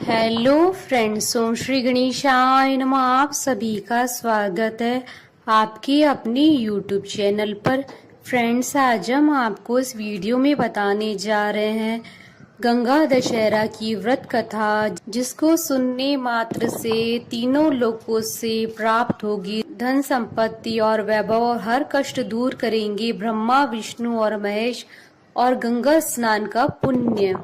Hello friends, ओम श्री गणेशाय नमः। आप सभी का स्वागत है आपके अपने यूट्यूब चैनल पर। फ्रेंड्स, आज हम आपको इस वीडियो में बताने जा रहे हैं गंगा दशहरा की व्रत कथा, जिसको सुनने मात्र से तीनों लोकों से प्राप्त होगी धन संपत्ति और वैभव, और हर कष्ट दूर करेंगे ब्रह्मा विष्णु और महेश, और गंगा स्नान का पुण्य।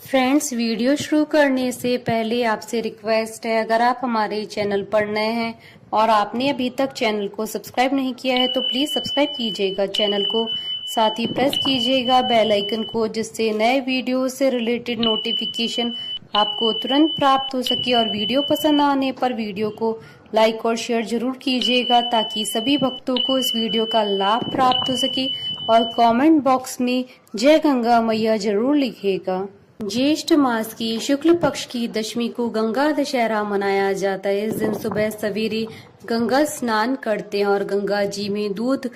फ्रेंड्स, वीडियो शुरू करने से पहले आपसे रिक्वेस्ट है, अगर आप हमारे चैनल पर नए हैं और आपने अभी तक चैनल को सब्सक्राइब नहीं किया है तो प्लीज सब्सक्राइब कीजिएगा चैनल को, साथ ही प्रेस कीजिएगा बेल आइकन को, जिससे नए वीडियो से रिलेटेड नोटिफिकेशन आपको तुरंत प्राप्त हो सके। और वीडियो पसंद आने पर वीडियो को लाइक और शेयर जरूर कीजिएगा, ताकि सभी भक्तों को इस वीडियो का लाभ प्राप्त हो सके। और कमेंट बॉक्स में जय गंगा मैया जरूर लिखिएगा। ज्येष्ठ मास की शुक्ल पक्ष की दशमी को गंगा दशहरा मनाया जाता है। इस दिन सुबह सवेरे गंगा स्नान करते हैं और गंगा जी में दूध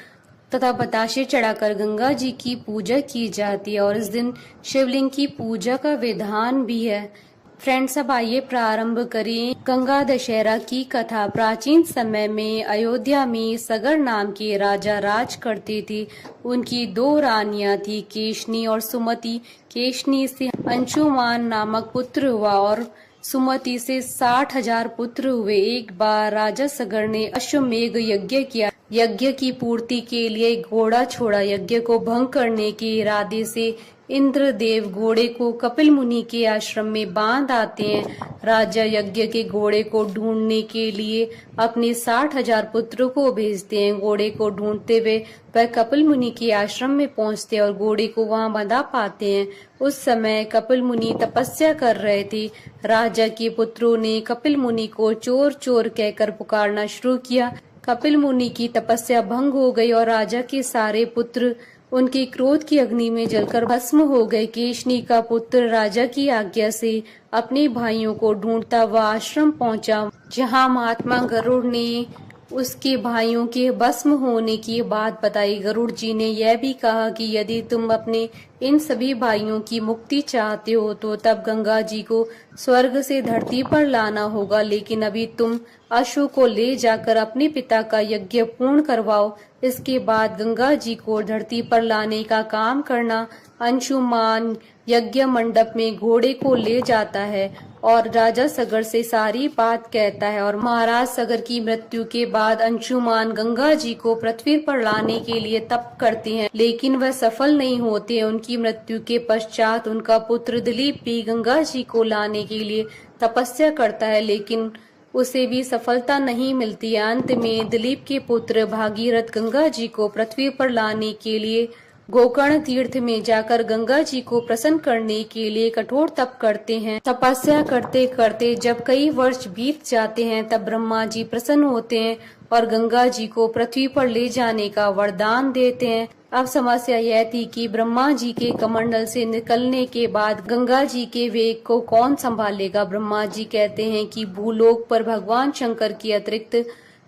तथा बताशे चढ़ाकर गंगा जी की पूजा की जाती है। और इस दिन शिवलिंग की पूजा का विधान भी है। फ्रेंड्स, अब आइए प्रारंभ करें गंगा दशहरा की कथा। प्राचीन समय में अयोध्या में सगर नाम के राजा राज करते थे। उनकी दो रानियां थी, केशनी और सुमति। केशनी से अंशुमान नामक पुत्र हुआ और सुमति से 60,000 पुत्र हुए। एक बार राजा सगर ने अश्वमेघ यज्ञ किया। यज्ञ की पूर्ति के लिए घोड़ा छोड़ा। यज्ञ को भंग करने के इरादे से इंद्रदेव घोड़े को कपिल मुनि के आश्रम में बांध आते हैं। राजा यज्ञ के घोड़े को ढूंढने के लिए अपने 60,000 पुत्रों को भेजते हैं। घोड़े को ढूंढते हुए वह कपिल मुनि के आश्रम में पहुंचते हैं और घोड़े को वहां बंधा पाते हैं। उस समय कपिल मुनि तपस्या कर रहे थे। राजा के पुत्रों ने कपिल मुनि को चोर चोर कहकर पुकारना शुरू किया। कपिल मुनि की तपस्या भंग हो गई और राजा के सारे पुत्र उनके क्रोध की अग्नि में जलकर भस्म हो गए। केशनी का पुत्र राजा की आज्ञा से अपने भाइयों को ढूंढता हुआ आश्रम पहुंचा, जहां महात्मा गरुड़ ने उसके भाइयों के भस्म होने की बात बताई। गरुड़ जी ने यह भी कहा कि यदि तुम अपने इन सभी भाइयों की मुक्ति चाहते हो तो तब गंगा जी को स्वर्ग से धरती पर लाना होगा, लेकिन अभी तुम अश्व को ले जाकर अपने पिता का यज्ञ पूर्ण करवाओ। इसके बाद गंगा जी को धरती पर लाने का काम करना। अंशुमान यज्ञ मंडप में घोड़े को ले जाता है और राजा सगर से सारी बात कहता है। और महाराज सगर की मृत्यु के बाद अंशुमान गंगा जी को पृथ्वी पर लाने के लिए तप करते हैं, लेकिन वह सफल नहीं होते। उनकी मृत्यु के पश्चात उनका पुत्र दिलीप भी गंगा जी को लाने के लिए तपस्या करता है, लेकिन उसे भी सफलता नहीं मिलती। अंत में दिलीप के पुत्र भागीरथ गंगा जी को पृथ्वी पर लाने के लिए गोकर्ण तीर्थ में जाकर गंगा जी को प्रसन्न करने के लिए कठोर तप करते हैं। तपस्या करते करते जब कई वर्ष बीत जाते हैं, तब ब्रह्मा जी प्रसन्न होते हैं और गंगा जी को पृथ्वी पर ले जाने का वरदान देते हैं। अब समस्या यह थी कि ब्रह्मा जी के कमंडल से निकलने के बाद गंगा जी के वेग को कौन संभालेगा। ब्रह्मा जी कहते हैं कि भूलोक पर भगवान शंकर के अतिरिक्त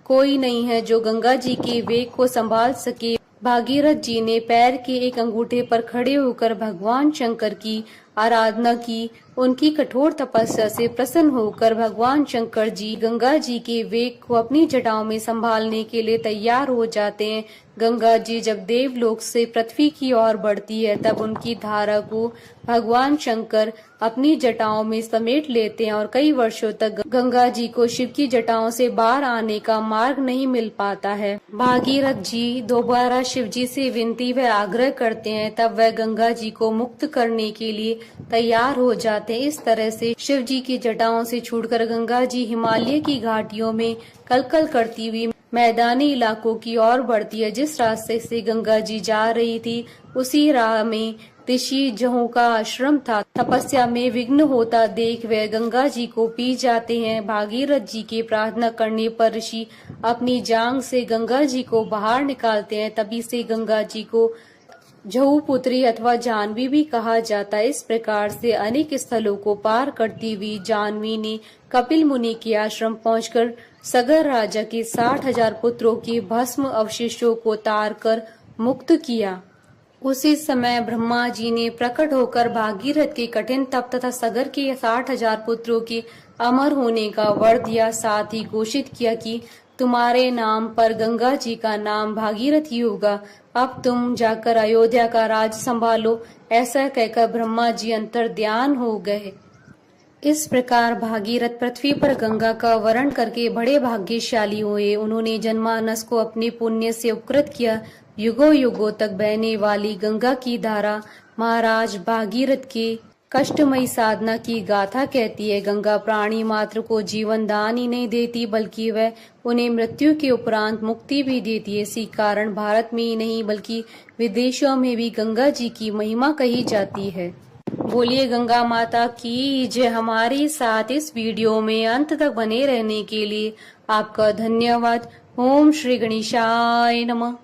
कोई नहीं है जो गंगा जी के वेग को संभाल सके। भागीरथ जी ने पैर के एक अंगूठे पर खड़े होकर भगवान शंकर की आराधना की। उनकी कठोर तपस्या से प्रसन्न होकर भगवान शंकर जी गंगा जी के वेग को अपनी जटाओं में संभालने के लिए तैयार हो जाते हैं। गंगा जी जब देवलोक से पृथ्वी की ओर बढ़ती है, तब उनकी धारा को भगवान शंकर अपनी जटाओं में समेट लेते हैं और कई वर्षों तक गंगा जी को शिव की जटाओं से बाहर आने का मार्ग नहीं मिल पाता है। भागीरथ जी दोबारा शिव जी से विनती व आग्रह करते हैं, तब वह गंगा जी को मुक्त करने के लिए तैयार हो जाते हैं। इस तरह से शिव जी की जटाओं से छूटकर गंगा जी हिमालय की घाटियों में कलकल करती हुई मैदानी इलाकों की ओर बढ़ती है। जिस रास्ते से गंगा जी जा रही थी, उसी राह में ऋषि जहू का आश्रम था। तपस्या में विघ्न होता देख वे गंगा जी को पी जाते हैं। भागीरथ जी के प्रार्थना करने पर ऋषि अपनी जांग से गंगा जी को बाहर निकालते हैं। तभी से गंगा जी को जहू पुत्री अथवा जानवी भी कहा जाता है। इस प्रकार से अनेक स्थलों को पार करती हुई जानवी ने कपिल मुनि के आश्रम पहुंचकर सगर राजा के 60,000 पुत्रों के भस्म अवशेषों को तार कर मुक्त किया। उसी समय ब्रह्मा जी ने प्रकट होकर भागीरथ के कठिन तप तथा सगर के 60,000 पुत्रों के अमर होने का वर दिया। साथ ही घोषित किया कि तुम्हारे नाम पर गंगा जी का नाम भागीरथ ही होगा। अब तुम जाकर अयोध्या का राज संभालो। ऐसा कहकर ब्रह्मा जी अंतर्ध्यान हो गए। इस प्रकार भागीरथ पृथ्वी पर गंगा का वरण करके बड़े भाग्यशाली हुए। उन्होंने जनमानस को अपने पुण्य से उपकृत किया। युगों युगों तक बहने वाली गंगा की धारा महाराज भागीरथ के कष्टमयी साधना की गाथा कहती है। गंगा प्राणी मात्र को जीवन दान ही नहीं देती, बल्कि वह उन्हें मृत्यु के उपरांत मुक्ति भी देती है। इसी कारण भारत में ही नहीं बल्कि विदेशों में भी गंगा जी की महिमा कही जाती है। बोलिए गंगा माता की जय। हमारे साथ इस वीडियो में अंत तक बने रहने के लिए आपका धन्यवाद। ओम श्री गणेशाय नमः।